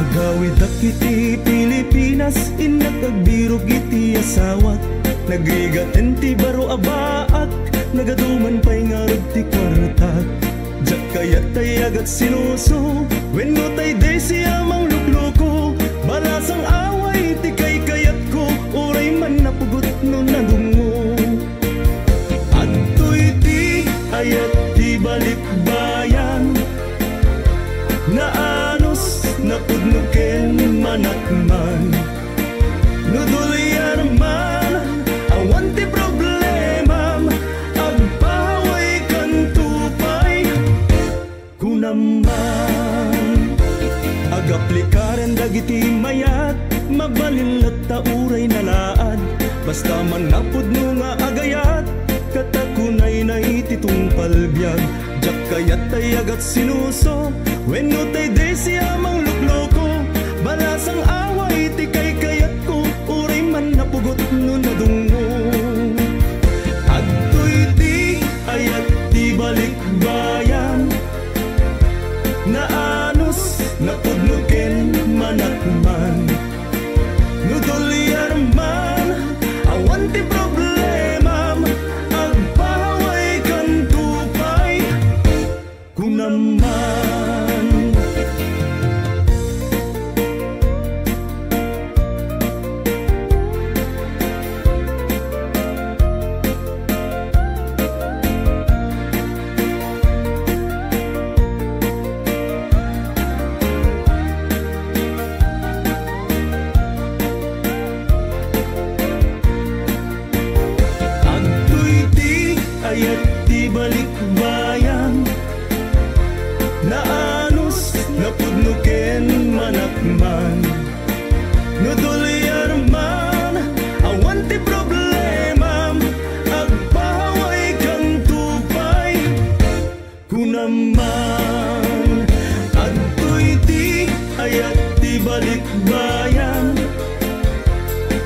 Agawid akiti Pilipinas, inakagbirog iti asawat. Nagrigat enti baro abaak, nagaduman pa'y ngarag ti kwartat. Jak kayat tay agat sinuso, wenno tay day siya mang lukloko. Balasang away ti kay kayat ko, uray man napugot no nadungo. Adto'y ti ayat ti balikbayan, naanos napudnuken manakman. Nudulyar man awan ti problemam, agpaway kan tupay kunaman. Agaplikaren dagiti mayat, mabalinlat ta uray nalaad. Basta man napudno nga agayat, katakunay na ititong palbyag. Jak kayat tay agat sinuso, wenno tay de siya mang lukloko. Balasang away ti kay kayat ko, uray man napugot no nadungo. Adto'y ti ayat ti balikbayan, naanos napudnuken manakman. Nudulyar man awan ti problemam, agpaway kan tupay kunaman. Adto'y ti ayat ti balikbayan, naanos napudnuken manakman. Nudulyar man awan ti problemam, agpaway kang tupay kunaman. Adto'y ti ayat ti balikbayan,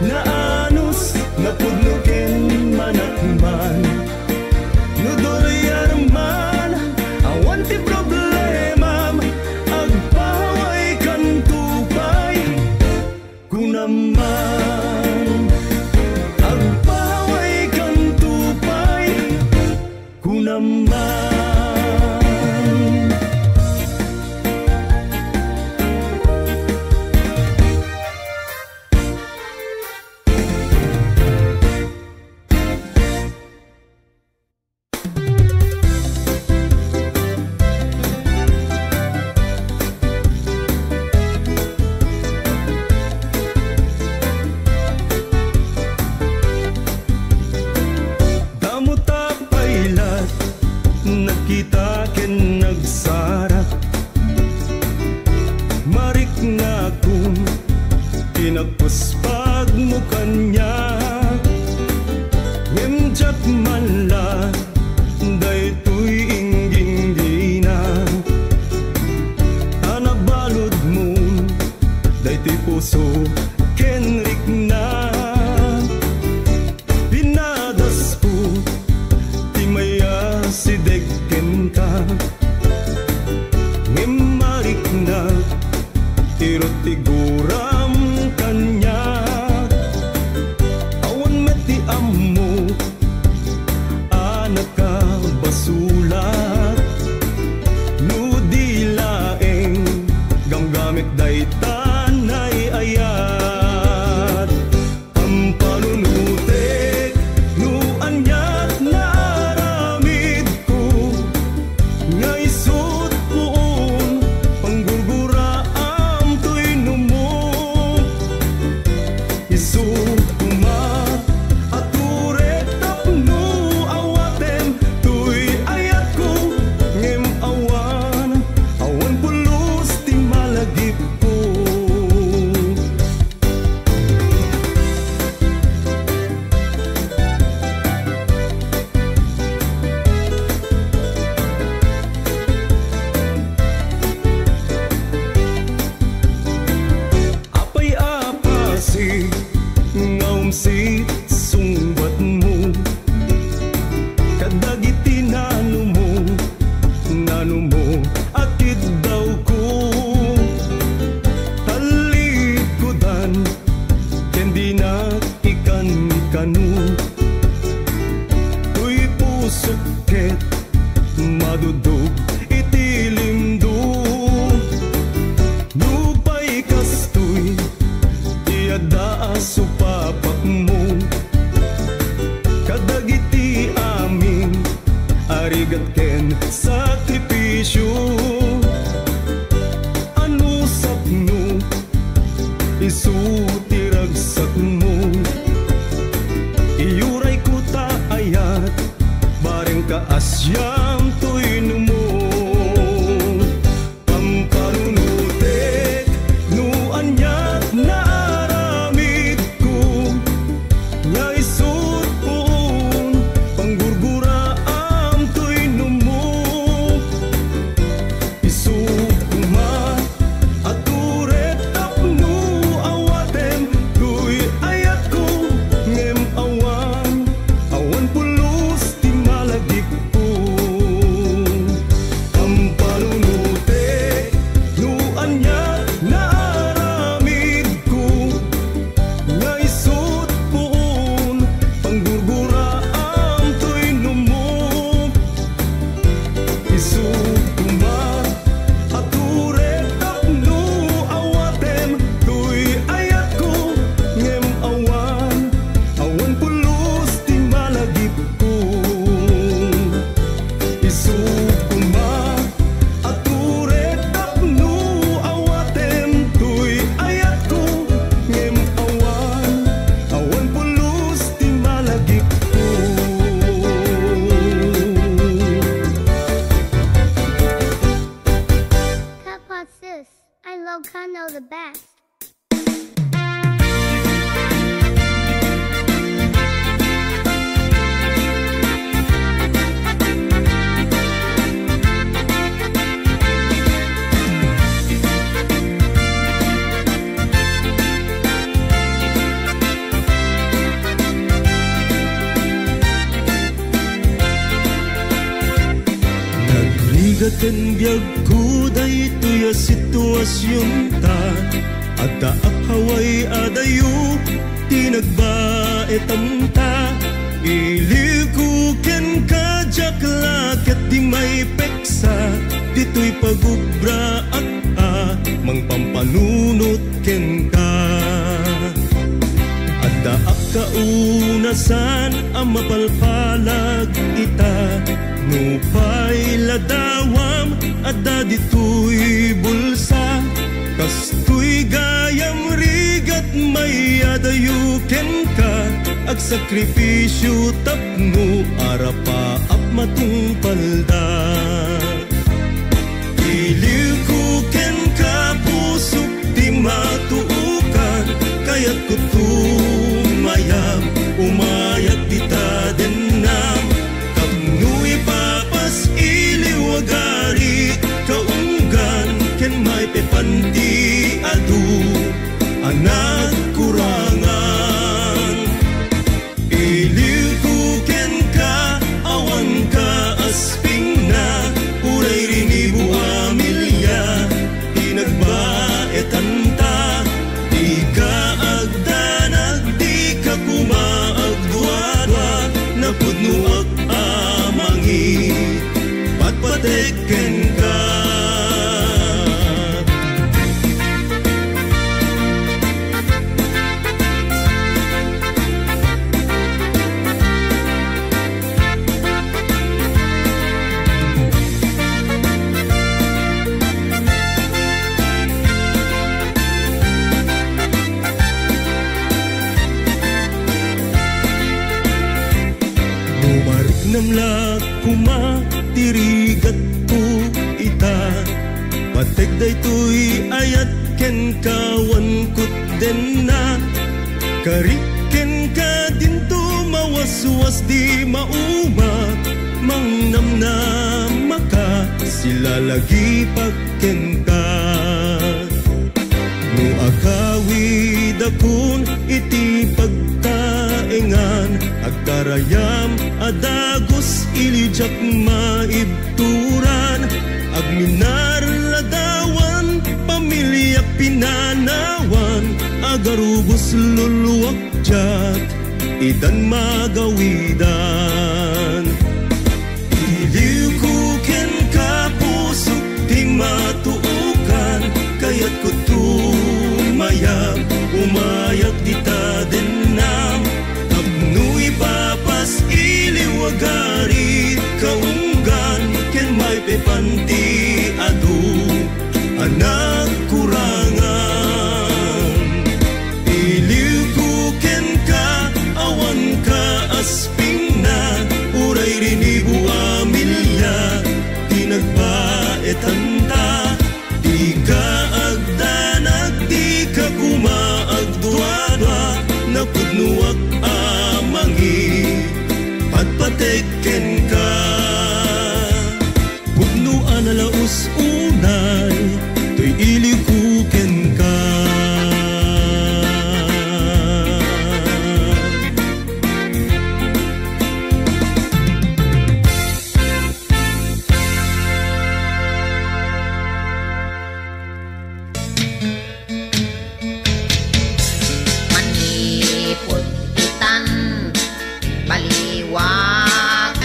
naanos napudnuken manakman. Nudulyar man awan ti problemam, agpaway kan tupay kunaman. Agpaway kan tupay kunaman. Damuta pailat, nakita ken nagsarak. Marik na kung pinagpuspag mo kanya. Ngimjak man la, daytoy ingging-gina. Tanabalod mo, daytoy puso kenrik na. Pinadas po, ti maya si degken ka. Ngimarik na, irot tiguram kanya. Awan meti ammo, anak ka basulat. Nudilaeng, gamgamit day tanay ayat. Ang panunutek, nuanyat na aramid ko. Nga isut poon, panggurgura am to'y numo. Isut kuma, aturek tapno awaten, to'y ayat ko. Ngem awan, awan pulos ti malagip ko. Apay apasi, ngaumsit sungbat mo. Kadagiti nano mo, akit daw ko. supapak mo. Kadagiti amin arigat ken sakripisyo. Ano sapno isu tiragsak mo. Iyuray ko taayat bareng kaasyam to'y numo. Pampanunutek nuanyat na aramid ko. Nga isut poon panggurguraam to'y numo. Isuk kuma at uret tapno awatem to'y ayat ko. Ngem awan pulos ti malagip ko. Pampanunutek nuanyat na aramid ko. Nga isut poon panggurguraam to'y numo. Isuk kuma at uret tapno awatem to'y ayat ko. Ngem awan pulos ti malagip ko. Isuk kuma at uret tapno awatem to'y ayat ko. Ngem awan pulos ti malagip ko. Kapot sis, I love Kano the best. Nagrigatan biyag ko daytoy a sitwasyon ta. Adda akhaway adayo tinagbaetam ta. Iliw ko ken kajaklaket di may peksa. Dito'y pagubra at mangpampanunot ken ka. Adda akaunasan ang mapalpalag ita. Nupay ladawam adda dito'y bulsa. Kasto'y gayam rigat may adayuken ka. Ag sakripisyo tapno arapa ap matungpalda. Iliw ko ken ka pusok di matuukan. Kaya't ko tumayam umayat di ta denam. Kapnu'y papas iliw agari kaunggan. Ken may pepanti adu anak kurangan. Iliw ko ken ka awan ka asping na. Uray rinibu amilya tinagbaetan ta. Di ka agdanag di ka kumaagduadwa. Napudno ak amangi patpateken ka. Bumarik namlak kuma tirigat ko ita. Patek daytoy ayat ken kawan kut den na. Kariken ka dinto mawaswas di mauma. Mangnamnam maka sila lagi pagken ka. No akawid akon iti pagtaengan. Agkarayam adagos ilijak maibturan. Agminar ladawan pamilya pinanawan. Agarubos luluwak jak idan magawidan. Iliw ko ken ka pusok di matuukan. Kaya't ko tumayag umayag di ta pepanti adu anak kurangan iliw ko ken ka awan ka asping na uray rinibu amilya tinagbaetan ta di ka agdanag di ka kumaagduadwa napudnuak amangi patpatekken ka pudnuan alaus unay to'y ilikuken ka Manipod itan baliwag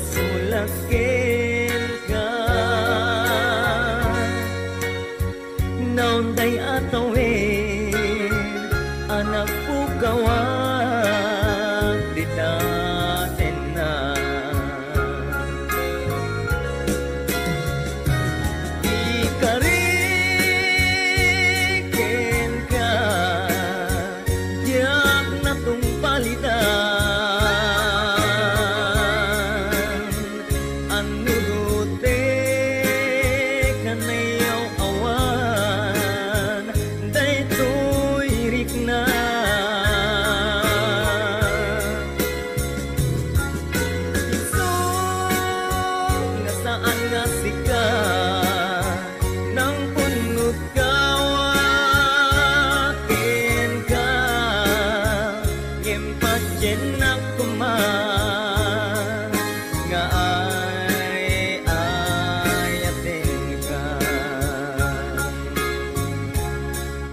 masulakin ka. Naunday atawin, anak ko kawag dita.